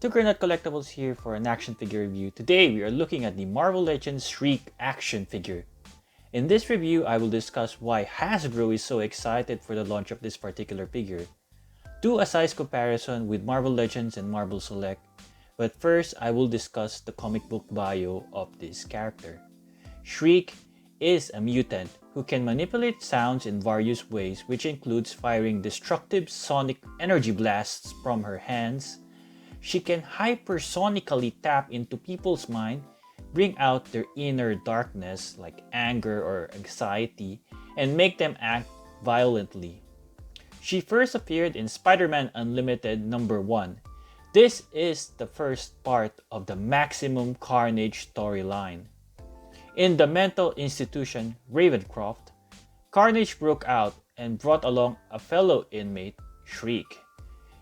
JUGGERNAUT Collectibles here for an action figure review. Today we are looking at the Marvel Legends Shriek action figure. In this review, I will discuss why Hasbro is so excited for the launch of this particular figure. Do a size comparison with Marvel Legends and Marvel Select, but first I will discuss the comic book bio of this character. Shriek is a mutant who can manipulate sounds in various ways, which includes firing destructive sonic energy blasts from her hands. She can hypersonically tap into people's mind, bring out their inner darkness like anger or anxiety, and make them act violently. She first appeared in Spiderman Unlimited #1. This is the first part of the Maximum Carnage storyline. In the mental institution Ravencroft, Carnage broke out and brought along a fellow inmate, Shriek.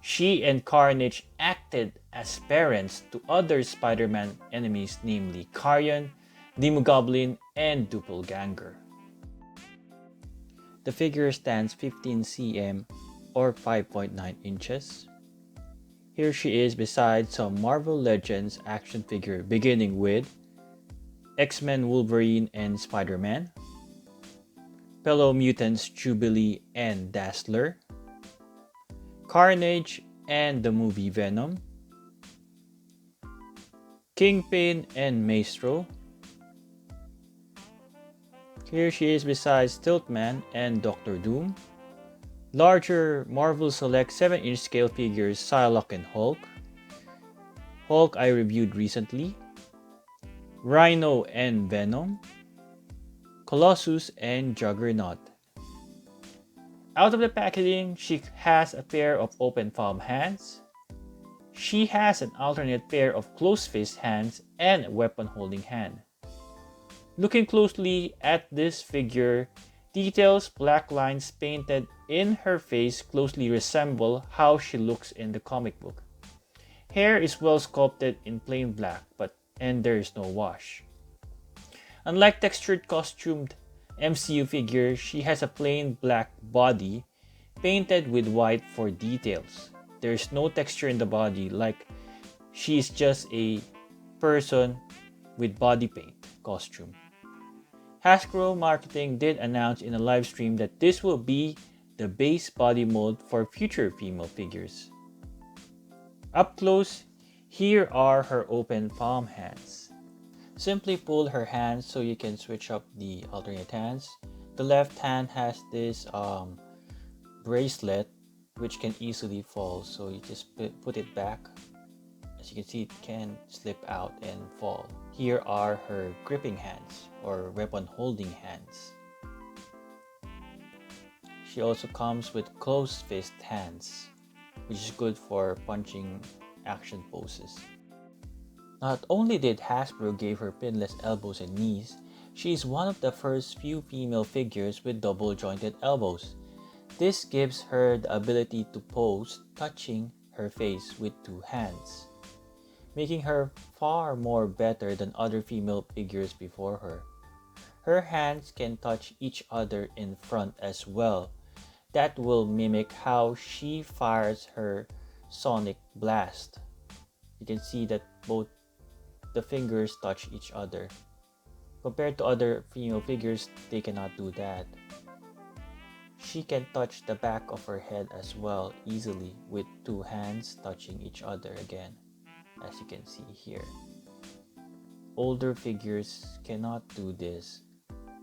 She and Carnage acted as parents to other Spider-Man enemies, namely Carrion, Demogoblin, and Doppelganger. The figure stands 15 cm or 5.9 inches. Here she is beside some Marvel Legends action figure beginning with X-Men Wolverine and Spider-Man, fellow mutants Jubilee and DAZZLER, Carnage and the movie Venom, KINGPIN and MAESTRO. Here she is beside STILT and Doctor Doom, larger Marvel Select 7-inch scale figures PSYLOKKE and Hulk, Hulk I reviewed recently, RHINO and Venom, Colossus and Juggernaut. Out of the packaging, she has a pair of open palm hands. She has an alternate pair of closed fist hands and a weapon holding hand. Looking closely at this figure, details black lines painted in her face closely resemble how she looks in the comic book. Hair is well sculpted in plain black, and there is no wash. Unlike textured costumed MCU figure, she has a plain black body painted with white for details. There is no texture in the body, like she is just a person with body paint costume. Hasbro Marketing did announce in a live stream that this will be the base body mold for future female figures. Up close, here are her open palm hands. Simply pull her hands so you can switch up the alternate hands. The left hand has this bracelet which can easily fall, so you just put it back. As you can see, it can slip out and fall. Here are her gripping hands or weapon holding hands. She also comes with closed fist hands, which is good for punching action poses. Not only did Hasbro give her pinless elbows and knees, she is one of the first few female figures with double jointed elbows. This gives her the ability to pose touching her face with two hands, making her far more better than other female figures before her. Her hands can touch each other in front as well. That will mimic how she fires her sonic blast. You can see that both the fingers touch each other. Compared to other female figures, they cannot do that. She can touch the back of her head as well easily with two hands touching each other again, as you can see here. Older figures cannot do this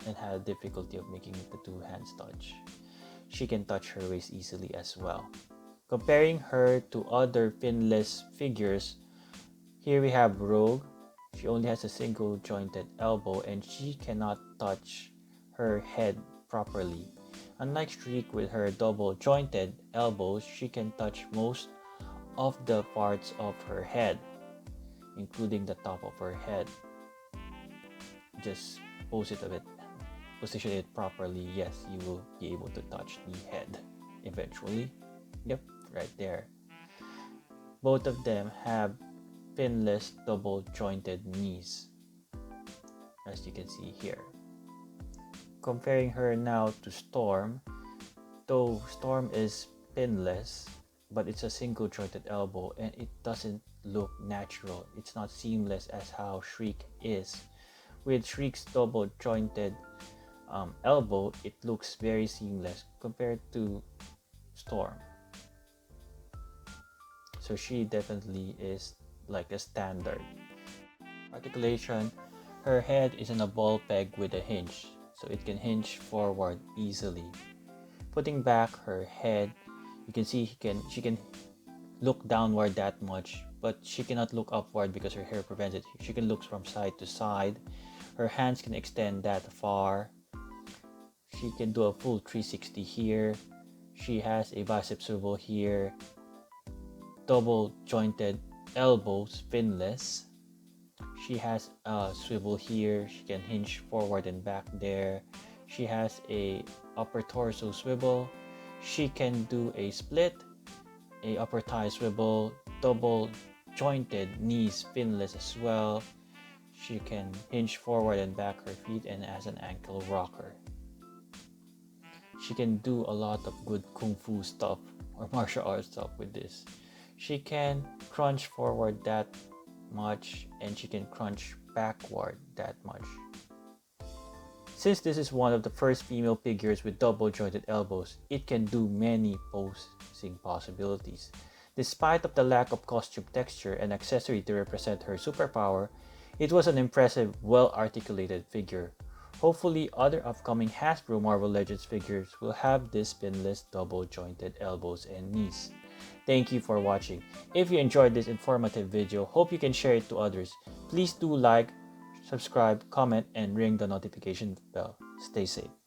and have difficulty of making the two hands touch. She can touch her waist easily as well. Comparing her to other pinless figures, here we have Rogue. She only has a single jointed elbow and she cannot touch her head properly. Unlike Shriek with her double jointed elbows, she can touch most of the parts of her head, including the top of her head. Just position it properly. Yes, you will be able to touch the head eventually. Yep, right there. Both of them have pinless double jointed knees, as you can see here. Comparing her now to Storm, though Storm is pinless, but it's a single jointed elbow and it doesn't look natural. It's not seamless as how Shriek is. With Shriek's double jointed elbow, it looks very seamless compared to Storm. So she definitely is like a standard. Articulation, her head is in a ball peg with a hinge, so it can hinge forward easily. Putting back her head, you can see she can look downward that much, but she cannot look upward because her hair prevents it. She can look from side to side. Her hands can extend that far. She can do a full 360 here. She has a bicep swivel here. Double jointed elbows, pinless. She has a swivel here. She can hinge forward and back there. She has a upper torso swivel. She can do a split, a upper thigh swivel, double jointed knees pinless as well. She can hinge forward and back her feet and as an ankle rocker. She can do a lot of good kung fu stuff or martial arts stuff with this. She can crunch forward that much and she can crunch backward that much. Since this is one of the first female figures with double jointed elbows, it can do many posing possibilities. Despite of the lack of costume texture and accessory to represent her superpower, it was an impressive, well-articulated figure. Hopefully, other upcoming Hasbro Marvel Legends figures will have this pinless double jointed elbows and knees. Thank you for watching. If you enjoyed this informative video, hope you can share it to others. Please do like, subscribe, comment, and ring the notification bell. Stay safe.